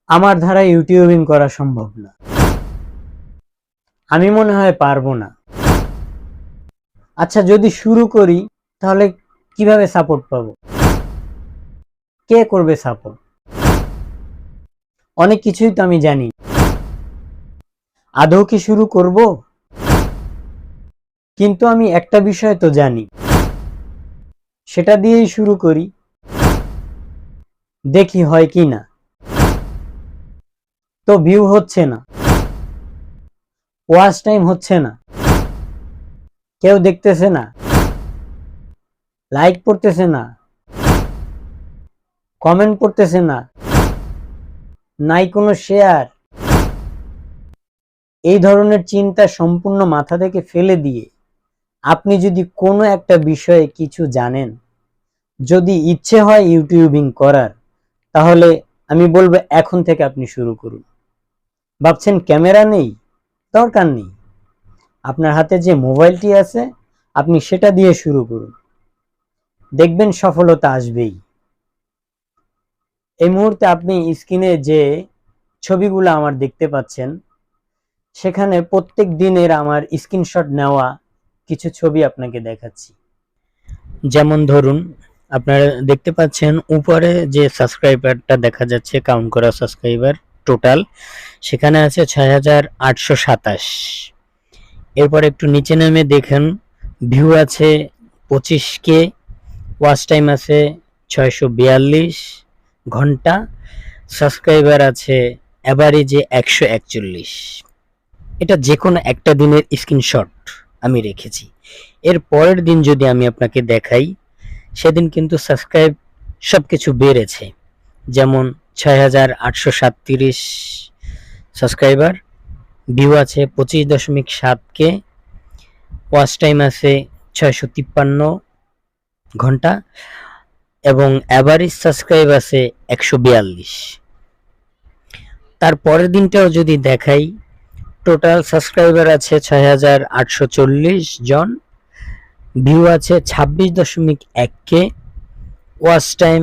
আমার দ্বারা ইউটিউবিং করা সম্ভব না, আমি মনে হয় পারবো না। আচ্ছা, যদি শুরু করি তাহলে কিভাবে সাপোর্ট পাবো, কে করবে সাপোর্ট? অনেক কিছুই তো আমি জানি। আদৌ কি শুরু করব? কিন্তু আমি একটা বিষয় তো জানি, সেটা দিয়েই শুরু করি, দেখি হয় কি না। তো ভিউ হচ্ছে না, ওয়াচ টাইম হচ্ছে না, কেউ দেখতেছে না, লাইক পড়তেছে না, কমেন্ট করতেছে না, নাই কোনো শেয়ার। এই ধরনের চিন্তা সম্পূর্ণ মাথা থেকে ফেলে দিয়ে আপনি যদি কোনো একটা বিষয়ে কিছু জানেন, যদি ইচ্ছে হয় ইউটিউবিং করার, তাহলে আমি বলবো এখন থেকে আপনি শুরু করুন। ভাবছেন ক্যামেরা নেই, দরকার নেই, আপনার হাতে যে মোবাইলটি আছে আপনি সেটা দিয়ে শুরু করুন, দেখবেন সফলতা আসবেই। এই মুহূর্তে আপনি স্ক্রিনে যে ছবিগুলো আমার দেখতে পাচ্ছেন, সেখানে প্রত্যেক দিনের আমার স্ক্রিনশট নেওয়া কিছু ছবি আপনাকে দেখাচ্ছি। যেমন ধরুন, আপনারা দেখতে পাচ্ছেন উপরে যে সাবস্ক্রাইবারটা দেখা যাচ্ছে, কাউন্ট করা সাবস্ক্রাইবার টোটাল, সেখানে আছে ৬,৮২৭। এরপর একটু নিচে নেমে দেখেন, ভিউ আছে 25K, ওয়াচ টাইম আছে ৬৪২ ঘন্টা, সাবস্ক্রাইবার আছে অ্যাভারেজে ১৪১। এটা যে কোনো একটা দিনের স্ক্রিনশট আমি রেখেছি। এর পরের দিন যদি আমি আপনাকে দেখাই, সেদিন কিন্তু সাবস্ক্রাইব সবকিছু বেড়েছে। যেমন ৬,৮৩৭ সাবস্ক্রাইবার, ভিউ আছে 25.7K, ওয়াচ টাইম আছে ৬৫৩ ঘন্টা এবং অ্যাভারেজ সাবস্ক্রাইব আছে ১৪২। তার পরের দিনটাও যদি দেখাই, টোটাল সাবস্ক্রাইবার আছে ৬,৮৪০ জন, ভিউ আছে ২৬.১K, ওয়াচ টাইম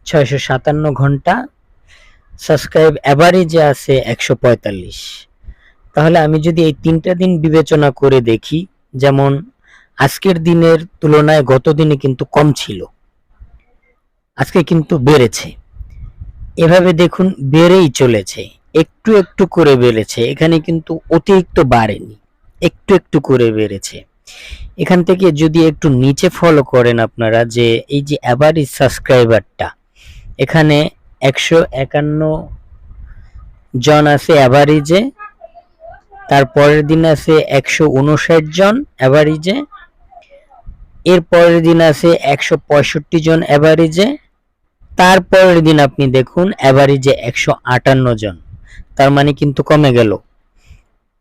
৬৫৭ ঘন্টা, সাবস্ক্রাইব অ্যাভারেজে আছে ১৪৫। তাহলে আমি যদি এই তিনটা দিন বিবেচনা করে দেখি, যেমন আজকের দিনের তুলনায় গত দিনে কিন্তু কম ছিল, আজকে কিন্তু বেড়েছে। এভাবে দেখুন বেড়েই চলেছে, একটু একটু করে বেড়েছে, এখানে কিন্তু অতিরিক্ত বাড়েনি, একটু একটু করে বেড়েছে। এখান থেকে যদি একটু নিচে ফলো করেন আপনারা, যে এই যে অ্যাভারেজ সাবস্ক্রাইবারটা, এখানে ১৫১ জন আছে অ্যাভারেজে, তার পরের দিন আছে ১৫৯ জন অ্যাভারেজে, এর পরের দিন আছে ১৬৫ জন অ্যাভারেজে, তারপরের দিন আপনি দেখুন অ্যাভারেজে ১৫৮ জন। তার মানে কিন্তু কমে গেল।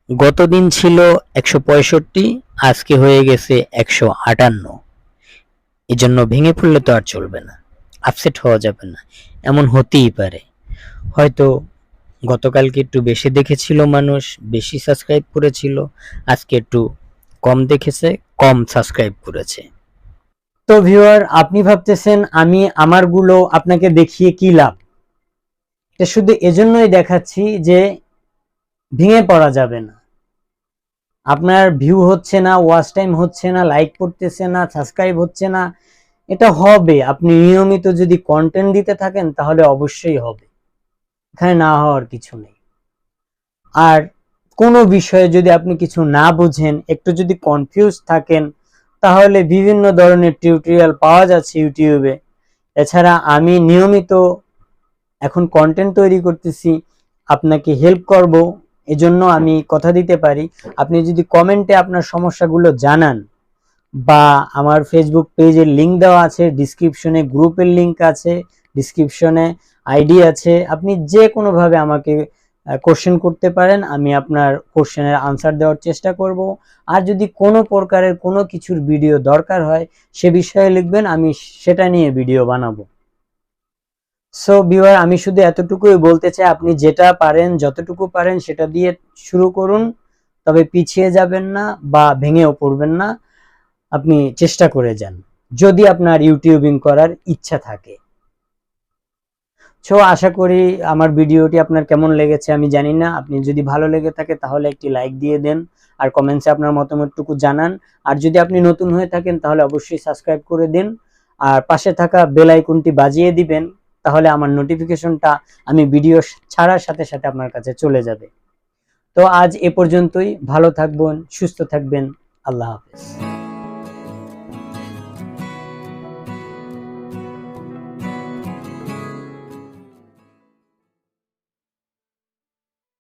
গত দিন ছিল ১৬৫, আজকে হয়ে গেছে ১৫৮। এই জন্য ভেঙে পড়লে তো আর চলবে না, আপসেট হওয়া যাবে না। এমন হতেই পারে, হয়তো গতকালকে একটু বেশি দেখেছিল মানুষ, বেশি সাবস্ক্রাইব করেছিল, আজকে একটু কম দেখেছে, কম সাবস্ক্রাইব করেছে। তো ভিউয়ার, আপনি ভাবতেছেন আমি আমারগুলো আপনাকে দেখিয়ে কি লাভ? এটা শুধু এজন্যই দেখাচ্ছি যে ভেঙে পড়া যাবে না। আপনার ভিউ হচ্ছে না, ওয়াচ টাইম হচ্ছে না, লাইক পড়তেছে না, সাবস্ক্রাইব হচ্ছে না, এটা হবে। আপনি নিয়মিত যদি কন্টেন্ট দিতে থাকেন তাহলে অবশ্যই হবে, এখানে না হওয়ার কিছু নেই। আর কোনো বিষয়ে যদি আপনি কিছু না বুঝেন, একটু যদি কনফিউজ থাকেন, তাহলে বিভিন্ন ধরনের টিউটোরিয়াল পাওয়া যাচ্ছে ইউটিউবে। এছাড়া আমি নিয়মিত এখন কন্টেন্ট তৈরি করতেছি, আপনাকে হেল্প করব। এজন্য আমি কথা দিতে পারি, আপনি যদি কমেন্টে আপনার সমস্যাগুলো জানান, বা আমার ফেসবুক পেজের লিংক দেওয়া আছে, ডিসক্রিপশনে গ্রুপের লিংক আছে, ডিসক্রিপশনে আইডি আছে, আপনি যে কোনোভাবে আমাকে কোশ্চেন করতে পারেন, আমি আপনার কোশ্চেনের আনসার দেওয়ার চেষ্টা করব। আর যদি কোনো প্রকারের কোনো কিছুর ভিডিও দরকার হয়, সে বিষয়ে লিখবেন, আমি সেটা নিয়ে ভিডিও বানাবো। সো ভিউয়ার, আমি শুধু এতটুকুই বলতে চাই, আপনি যেটা পারেন, যতটুকু পারেন সেটা দিয়ে শুরু করুন, তবে পিছিয়ে যাবেন না বা ভেঙেও পড়বেন না। আপনি চেষ্টা করে যান, যদি আপনার ইউটিউবিং করার ইচ্ছা থাকে। সো আশা করি আমার ভিডিওটি আপনার কেমন লেগেছে আমি জানি না। আপনি যদি ভালো লেগে থাকে তাহলে একটি লাইক দিয়ে দেন আর কমেন্টসে আপনার মতামতটুকু জানান। আর যদি আপনি নতুন হয়ে থাকেন তাহলে অবশ্যই সাবস্ক্রাইব করে দিন আর পাশে থাকা বেল আইকনটি বাজিয়ে দিবেন, তাহলে আমার নোটিফিকেশনটা আমি ভিডিও ছাড়ার সাথে সাথে আপনার কাছে চলে যাবে। তো আজ এ পর্যন্তই। ভালো থাকবেন, সুস্থ থাকবেন। আল্লাহ হাফেজ।